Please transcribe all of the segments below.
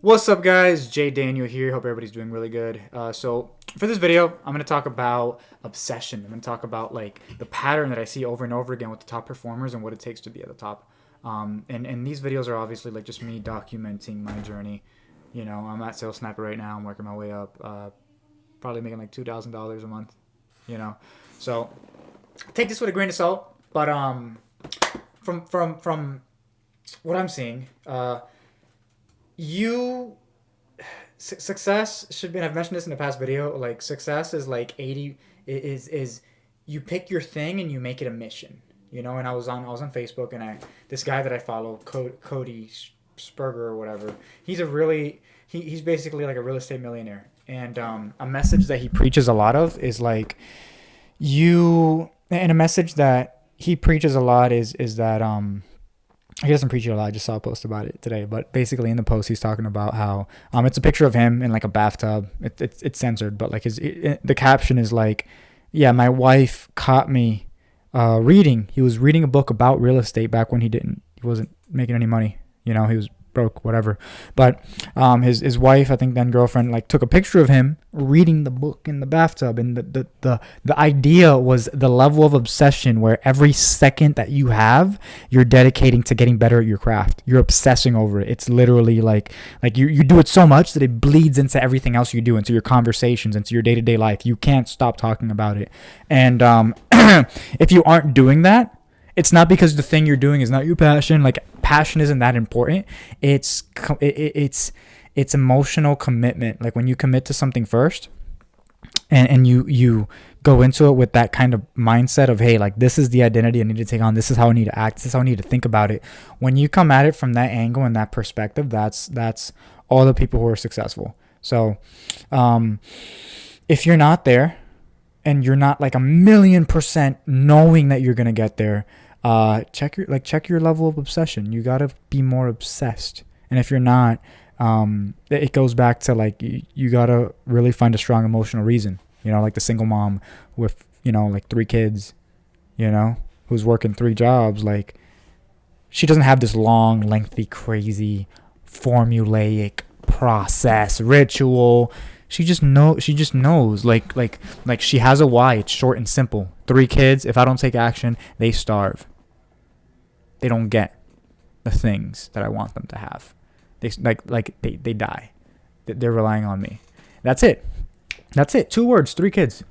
What's up, guys? Jay Daniel here. Hope everybody's doing really good. So for this video, I'm going to talk about obsession. I'm going to talk about like the pattern that I see over and over again with the top performers and what it takes to be at the top. And these videos are obviously like just me documenting my journey. You know, I'm at Sales Sniper right now. I'm working my way up, probably making like $2,000 a month. You know, so take this with a grain of salt. But from what I'm seeing, success should be, and I've mentioned this in the past video, like success is like 80 is you pick your thing and you make it a mission, you know. And I was on Facebook, and this guy that I follow, Cody Sperger or whatever, he's basically like a real estate millionaire. And a message that he preaches a lot of is like a message that he preaches a lot is that he doesn't preach it a lot. I just saw a post about it today. But basically in the post, he's talking about how it's a picture of him in like a bathtub. It's censored, but like the caption is like, yeah, my wife caught me reading. He was reading a book about real estate back when he wasn't making any money. You know, he was broke, whatever. But his wife, I think then girlfriend, like took a picture of him reading the book in the bathtub. And the idea was the level of obsession where every second that you have, you're dedicating to getting better at your craft. You're obsessing over it. It's literally like you do it so much that it bleeds into everything else you do, into your conversations, into your day-to-day life. You can't stop talking about it. And if you aren't doing that, it's not because the thing you're doing is not your passion. Like, passion isn't that important. It's emotional commitment. Like when you commit to something first, and you go into it with that kind of mindset of, hey, like this is the identity I need to take on. This is how I need to act. This is how I need to think about it. When you come at it from that angle and that perspective, that's all the people who are successful. So, if you're not there, and you're not like 1,000,000% knowing that you're gonna get there, check your level of obsession. You gotta be more obsessed. And if you're not, it goes back to like you gotta really find a strong emotional reason. You know, like the single mom with, you know, like 3 kids, you know, who's working 3 jobs. Like, she doesn't have this long, lengthy, crazy, formulaic process, ritual. She just knows, like she has a why. It's short and simple. 3 kids. If I don't take action, they starve. They don't get the things that I want them to have. They die. They're relying on me. That's it. 2 words, 3 kids.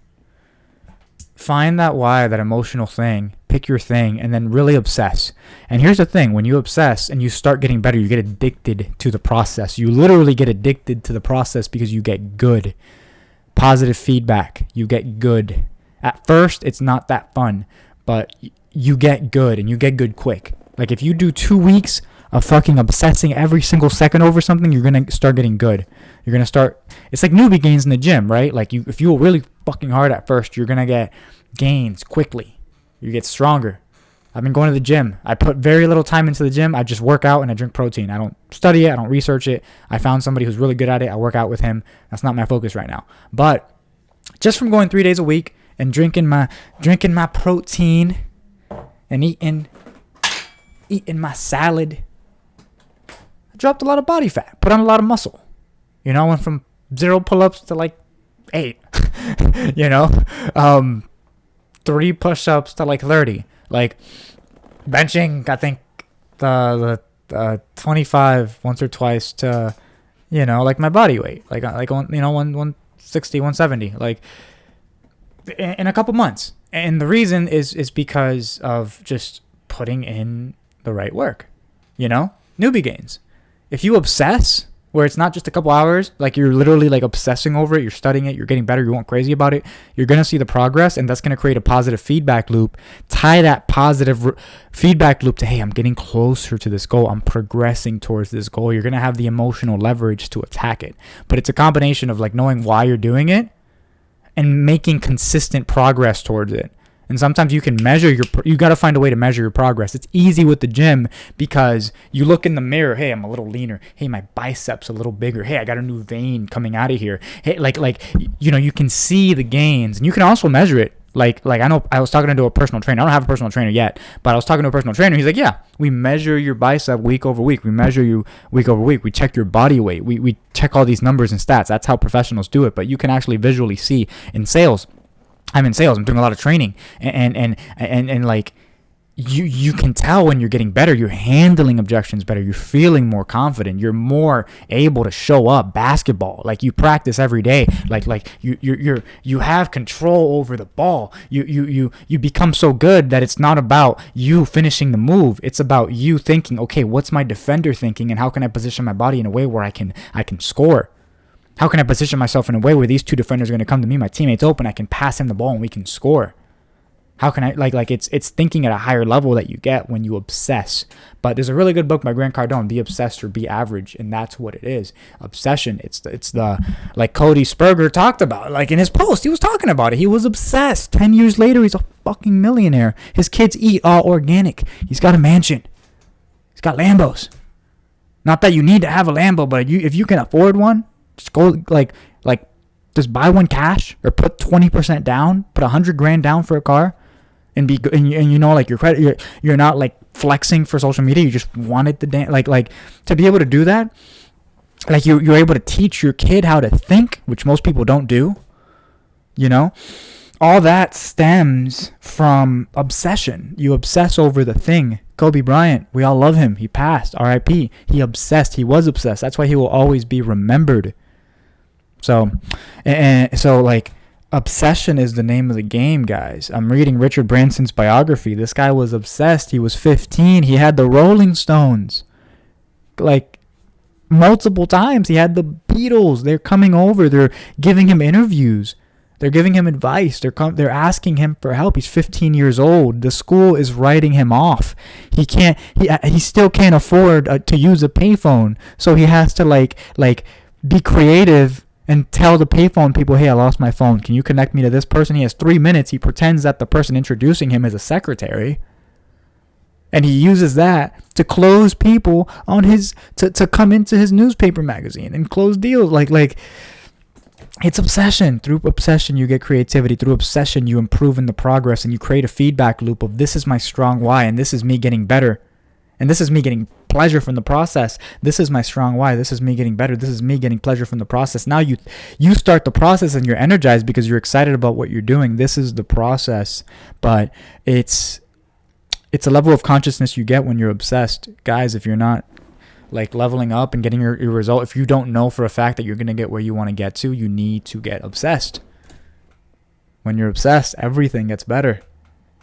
Find that why, that emotional thing. Pick your thing, and then really obsess. And here's the thing: when you obsess and you start getting better, you get addicted to the process. You literally get addicted to the process because you get good. Positive feedback. You get good. At first, it's not that fun, but you get good, and you get good quick. Like if you do 2 weeks of fucking obsessing every single second over something, you're going to start getting good. You're going to start, it's like newbie gains in the gym, right? Like if you go really fucking hard at first, you're going to get gains quickly. You get stronger. I've been going to the gym. I put very little time into the gym. I just work out and I drink protein. I don't study it. I don't research it. I found somebody who's really good at it. I work out with him. That's not my focus right now. But just from going 3 days a week and drinking my protein and eating my salad, I dropped a lot of body fat, put on a lot of muscle. You know, I went from 0 pull-ups to like 8. You know, 3 push-ups to like 30. Like benching, I think the 25 once or twice to, you know, like my body weight, like 160, 170, like in a couple months. And the reason is because of just putting in the right work. You know, newbie gains. If you obsess, where it's not just a couple hours, like you're literally like obsessing over it, you're studying it, you're getting better, you're going crazy about it, you're going to see the progress, and that's going to create a positive feedback loop. Tie that positive feedback loop to, hey, I'm getting closer to this goal. I'm progressing towards this goal. You're going to have the emotional leverage to attack it. But it's a combination of like knowing why you're doing it and making consistent progress towards it. And sometimes you can measure you got to find a way to measure your progress. It's easy with the gym because you look in the mirror. Hey, I'm a little leaner. Hey, my biceps a little bigger. Hey, I got a new vein coming out of here. Hey, like, you know, you can see the gains, and you can also measure it Like I know I was talking to a personal trainer. I don't have a personal trainer yet, but I was talking to a personal trainer. He's like, yeah, we measure your bicep week over week. We measure you week over week. We check your body weight. We check all these numbers and stats. That's how professionals do it. But you can actually visually see in sales. I'm in sales. I'm doing a lot of training, and like you can tell when you're getting better. You're handling objections better. You're feeling more confident. You're more able to show up. Basketball, like you practice every day. Like you have control over the ball. You become so good that it's not about you finishing the move. It's about you thinking, okay, what's my defender thinking, and how can I position my body in a way where I can score. How can I position myself in a way where these two defenders are going to come to me, my teammate's open, I can pass him the ball and we can score? How can I, like it's thinking at a higher level that you get when you obsess. But there's a really good book by Grant Cardone, Be Obsessed or Be Average, and that's what it is. Obsession. It's the like Cody Sperger talked about, like in his post, he was talking about it. He was obsessed. 10 years later, he's a fucking millionaire. His kids eat all organic. He's got a mansion. He's got Lambos. Not that you need to have a Lambo, but if you can afford one, just go like just buy one cash or put 20% down, put $100,000 down for a car, and you know, like your credit, you're not like flexing for social media. You just wanted to like to be able to do that. Like you're able to teach your kid how to think, which most people don't do. You know, all that stems from obsession. You obsess over the thing. Kobe Bryant, we all love him. He passed. R.I.P. He obsessed. He was obsessed. That's why he will always be remembered. So like obsession is the name of the game, guys. I'm reading Richard Branson's biography. This guy was obsessed. He was 15. He had the Rolling Stones like multiple times. He had the Beatles. They're coming over. They're giving him interviews. They're giving him advice. They're asking him for help. He's 15 years old. The school is writing him off. He still can't afford to use a payphone. So he has to like be creative and tell the payphone people, hey, I lost my phone. Can you connect me to this person? He has 3 minutes. He pretends that the person introducing him is a secretary. And he uses that to close people on his, to come into his newspaper magazine and close deals. Like it's obsession. Through obsession, you get creativity. Through obsession, you improve in the progress and you create a feedback loop of this is my strong why and this is me getting better. And this is me getting pleasure from the process. This is my strong why. This is me getting better. This is me getting pleasure from the process. Now you start the process and you're energized because you're excited about what you're doing. This is the process. But it's a level of consciousness you get when you're obsessed. Guys, if you're not like leveling up and getting your result, if you don't know for a fact that you're going to get where you want to get to, you need to get obsessed. When you're obsessed, everything gets better.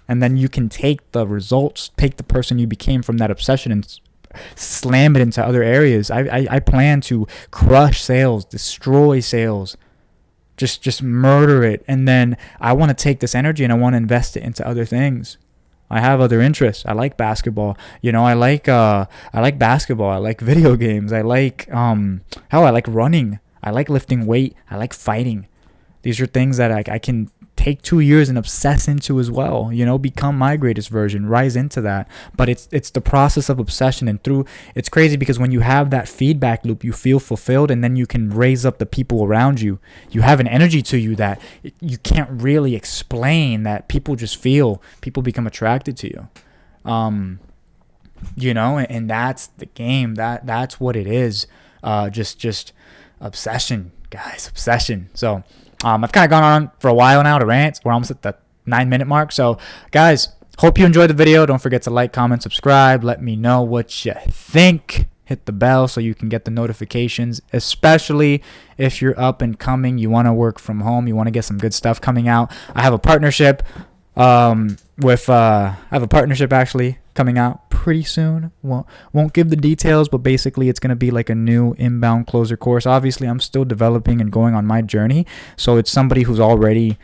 And then you can take the results, take the person you became from that obsession and slam it into other areas. I plan to crush sales, destroy sales, just murder it. And then I want to take this energy and I want to invest it into other things. I have other interests. I like basketball. You know, I like basketball. I like video games. I like I like running. I like lifting weight. I like fighting. These are things that I can take 2 years and obsess into as well, you know, become my greatest version, rise into that. But it's the process of obsession, and through it's crazy because when you have that feedback loop, you feel fulfilled, and then you can raise up the people around you. You have an energy to you that you can't really explain, that people just feel. People become attracted to you, you know, and that's the game. That's what it is. Just obsession, guys, obsession. So I've kind of gone on for a while now to rant. We're almost at the 9-minute mark. So, guys, hope you enjoyed the video. Don't forget to like, comment, subscribe. Let me know what you think. Hit the bell so you can get the notifications, especially if you're up and coming. You want to work from home. You want to get some good stuff coming out. I have a partnership actually coming out pretty soon. Won't give the details, but basically it's going to be like a new inbound closer course. Obviously, I'm still developing and going on my journey, so it's somebody who's already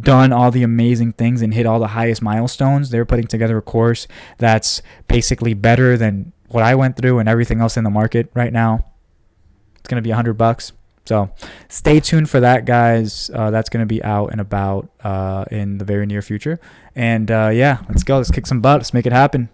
done all the amazing things and hit all the highest milestones. They're putting together a course that's basically better than what I went through and everything else in the market right now. It's going to be $100. So stay tuned for that, guys. That's going to be out and about in the very near future. And yeah, let's go. Let's kick some butt. Let's make it happen.